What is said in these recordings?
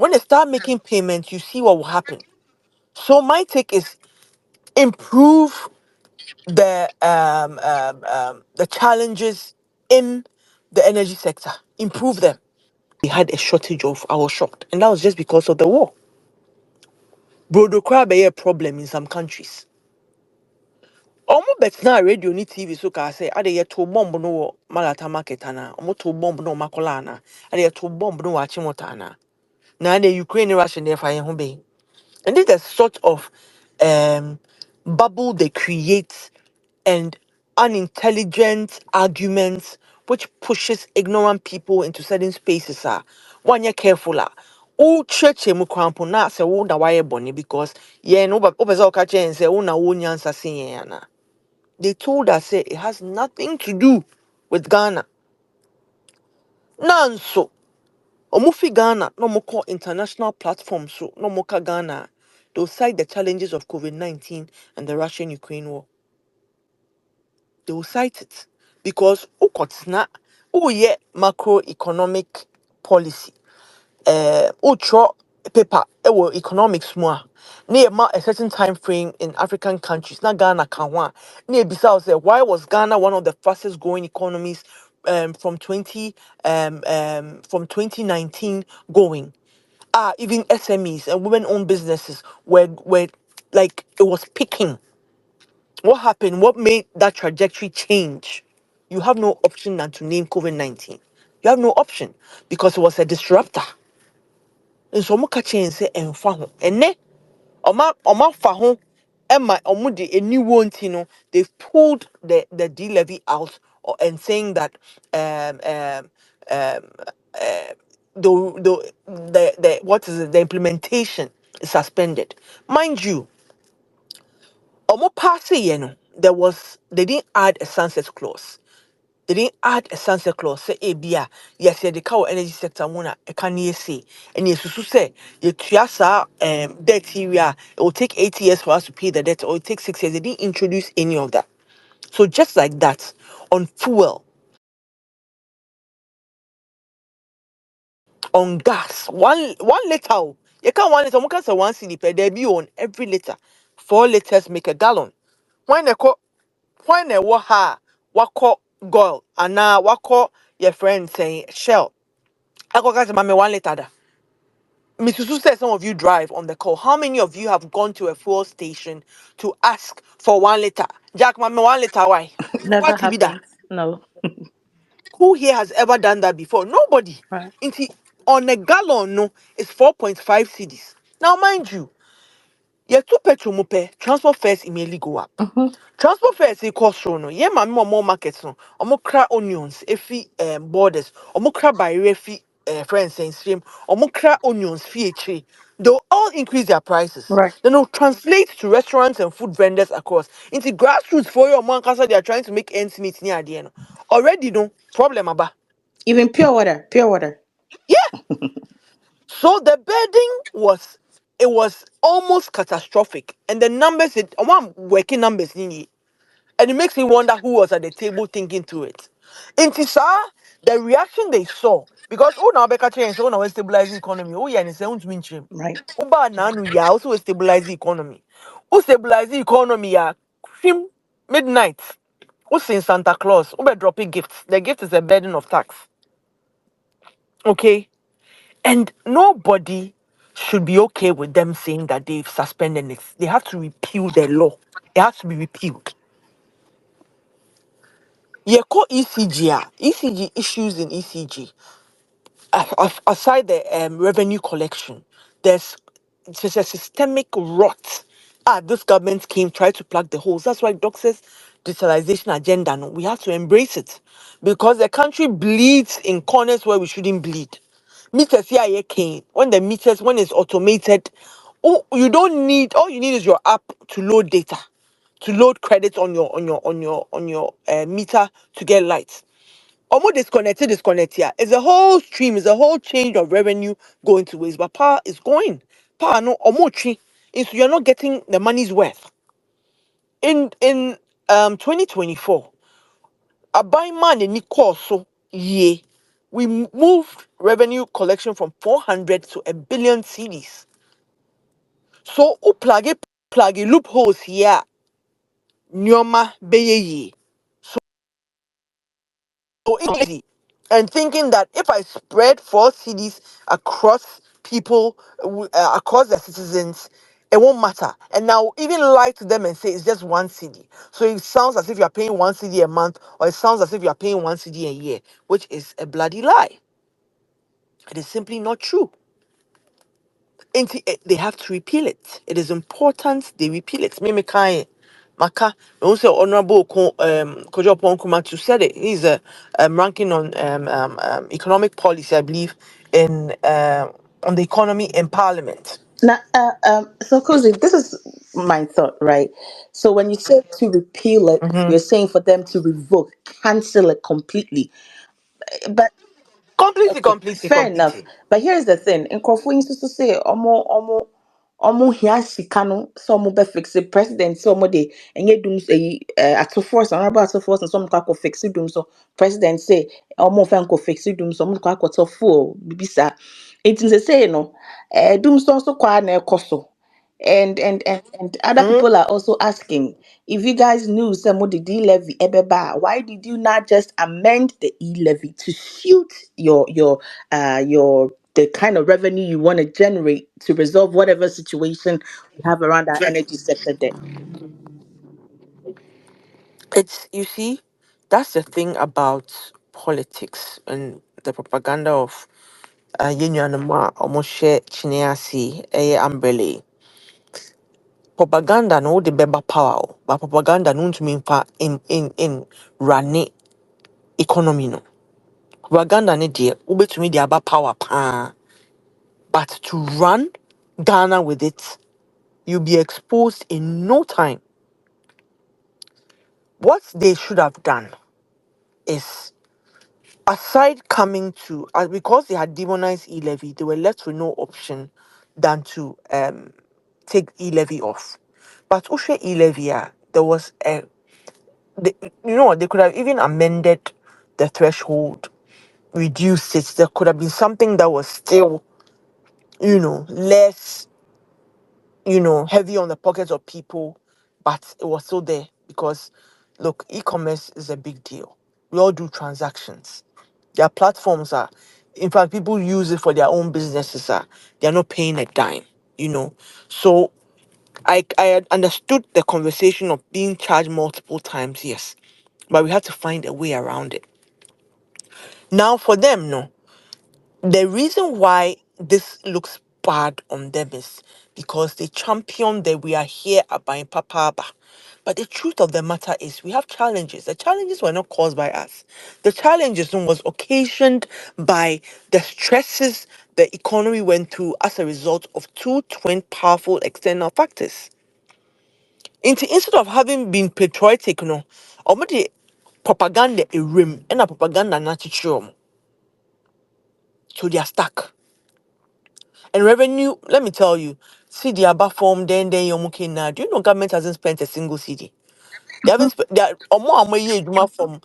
When they start making payments, you see what will happen. So my take is improve the challenges in the energy sector. Improve them. We had a shortage of our shocked, and that was just because of the war. Brodo crab a problem in some countries. Omo bet na radio ni TV so ka say ade ye to bomb no wo Malata market ana. Omo to bomb no makola ana. Ade ye to bomb no wa Chimota ana. Na the Ukraine Russian there fire ho be. And this is the sort of um bubble they create and unintelligent arguments which pushes ignorant people into certain spaces. One year careful. Oh, church mu crampo na say wo na why bonny because yeah no but opesa catch and say oh na wo nyansa sin na. They told us say it has nothing to do with Ghana. Nanso, omufi Ghana, no more call international platforms so no more Ghana. They'll cite the challenges of COVID-19 and the Russian-Ukraine war. They will cite it because ukotna yeah macroeconomic policy utro paper economics more near a certain time frame in African countries na Ghana can one near besides say why was Ghana one of the fastest growing economies from 2019 going even SMEs and women owned businesses were like it was picking. What happened? What made that trajectory change? You have no option than to name COVID-19. You have no option because it was a disruptor. And so much change say and ho. And ne oma fa ho emma omo de a new one they've pulled the D levy out and saying that um um um the what is it, the implementation is suspended. Mind you, Omo pass no, they didn't add a sunset clause. They didn't add a sunset clause. Say, bia, yes, yeah, the cow energy sector mona, a can ye say. And yes, to say, the Triasa debt here, it will take 8 years for us to pay the debt, or it takes 6 years. They didn't introduce any of that. So just like that, on fuel, on gas, one liter, you can't 1 liter, you say 1 cedi per day be on every liter. 4 liters make a gallon. When they call when they were ha wako goil and now wako your friend saying shell. I go guys mama 1 liter da. Mr. Su said some of you drive on the call. How many of you have gone to a fuel station to ask for 1 liter? Jack mama 1 liter why? Why Never be that? happened. No. Who here has ever done that before? Nobody. Right. Inti on a gallon no it's 4.5 cedis. Now mind you, your two petrol mupe transport fares immediately go up. Mm-hmm. Transport fares cost so no. Yeah, mami more markets no. Omo kra onions efi borders. Omo kra by refi friends and stream. Omo kra onions fi echi. They'll all increase their prices. Right. Then it'll translate to restaurants and food vendors across. Into grassroots for your man casa they are trying to make ends meet near the end. Already no problem aba. Even pure water. Pure water. Yeah. So the bedding was almost catastrophic. And the numbers it one working numbers nini. And it makes me wonder who was at the table thinking to it. In Tisa, the reaction they saw, because oh now Becca change, oh now stabilize the economy, oh yeah, and it's sounds mean chim. Right. Uba nanu ya also stabilize the economy. Who stabilize the economy ya him midnight. Who's in Santa Claus? Who be dropping gifts? The gift is a burden of tax. Okay? And nobody should be okay with them saying that they've suspended it. They have to repeal the law. It has to be repealed. Yeah, call ECG. ECG issues in ECG. Aside the revenue collection, there's a systemic rot. This government came try to plug the holes. That's why Doc's digitalization agenda. No, we have to embrace it because the country bleeds in corners where we shouldn't bleed. Meters here, came when the meters when it's automated. Oh, you don't need. All you need is your app to load data, to load credits on your meter to get lights. Almost disconnect here. It's a whole stream, it's a whole change of revenue going to waste. But power is going. Power no almost tree. So you're not getting the money's worth. In 2024, a buy man in so ye. We moved revenue collection from 400 to a billion cedis. So, plug loopholes here, nyoma beye. So easy. And thinking that if I spread 4 CDs across people, across the citizens, it won't matter. And now even lie to them and say it's just 1 CD. So it sounds as if you're paying 1 CD a month, or it sounds as if you're paying 1 CD a year, which is a bloody lie. It is simply not true. They have to repeal it. It is important they repeal it. Me kai Maka, also Honorable Kojo Ponkumatu said it. He's ranking on economic policy, I believe, in on the economy in Parliament. Now, so Cozy, this is my thought, right? So when you say to repeal it, Mm-hmm. you're saying for them to revoke, cancel it completely. But Completely, okay, completely, fair enough. completely. But here's the thing: in Crawford used to say, "Omo here sikano, so omo be fix it." President, so omo de enye dum say at force, honorable at force, and some ko fix it dum. So president say, "Omo fan ko fix it dum, so omo ko to full." Bibisa, it is say no, dum so kwa na ekoso. And other Mm-hmm. people are also asking if you guys knew some of the D levy ebeba, why did you not just amend the E levy to suit your the kind of revenue you want to generate to resolve whatever situation we have around our energy sector there? It's, you see, that's the thing about politics and the propaganda of yenyanuma almost share chineasi a umbrella. Propaganda no the beba power o, but propaganda no to mean in run economy no. Propaganda ne de ubetumi de aba power pa, but to run Ghana with it, you'll be exposed in no time. What they should have done is, aside coming to, because they had demonized e-levy, they were left with no option than to take e-levy off. But Ushe e-levy, there was a, they, you know what, they could have even amended the threshold, reduced it. There could have been something that was still, less, heavy on the pockets of people, but it was still there because, look, e-commerce is a big deal. We all do transactions. Their platforms are, in fact, people use it for their own businesses. They're not paying a dime. So I had understood the conversation of being charged multiple times, yes, but we had to find a way around it. Now, for them, no, the reason why this looks bad on them is because they champion that we are here at buying Papa. But the truth of the matter is we have challenges. The challenges were not caused by us. The challenges was occasioned by the stresses the economy went through as a result of two twin powerful external factors. Instead of having been patriotic, no, already propaganda a rim and a propaganda natural. So they are stuck. And revenue, let me tell you, see the above form, then you're looking now. Do you know government hasn't spent a single CD? They haven't spent, they are more year from,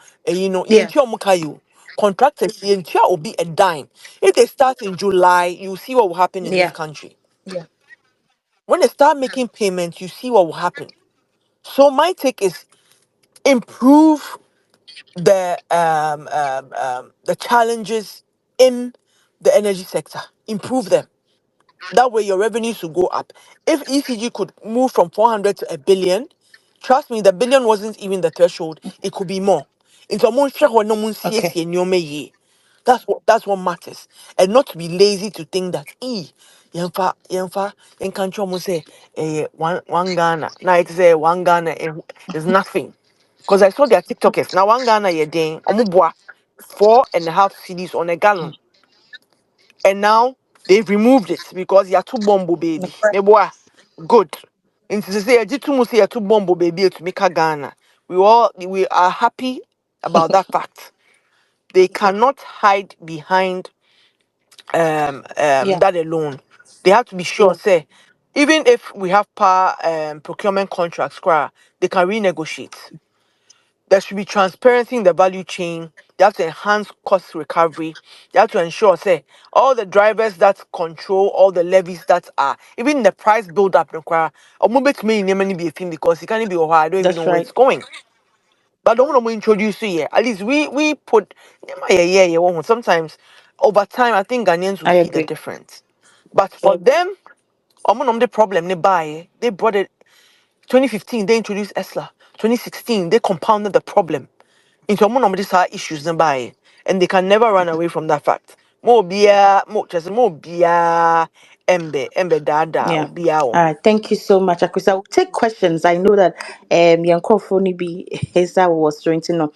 Yeah, yentia mukayu. Contractors, yentia will be a dime. If they start in July, you see what will happen in this yeah, country. yeah, When they start making payments, you see what will happen. So my take is improve the challenges in the energy sector. Improve them. That way your revenues will go up. If ECG could move from 400 to a billion, trust me, the billion wasn't even the threshold. It could be more. Into a okay, that's what matters. And not to be lazy to think that yemfa say one Ghana. Now it's one Ghana is nothing. Because I saw their TikTokers. Now one Ghana ye ding omubwa 4.5 CDs on a gallon. And now they've removed it because you're too bombo baby. Meboa, good. And to say I did too much you're too bombo baby to make a Ghana. We are happy about that fact. They cannot hide behind yeah, that alone. They have to be sure, say, even if we have power procurement contracts, they can renegotiate. There should be transparency in the value chain. They have to enhance cost recovery. They have to ensure, say, all the drivers that control all the levies that are, even the price build up, or move it to me in be a thing because it can't be oh, I don't even know That's where right. it's going. But don't want to introduce you here. At least we put sometimes over time I think Ghanaians will I see the agree. difference. But for them, the problem they buy, they brought it 2015, they introduced ESLA. 2016, they compounded the problem into these issues nearby, and they can never run away from that fact. More beer, more beer, dada, or Yeah. beer. All right. Thank you so much, Akosua. We'll take questions. I know that Yankofo Nibi Heza was trying to know.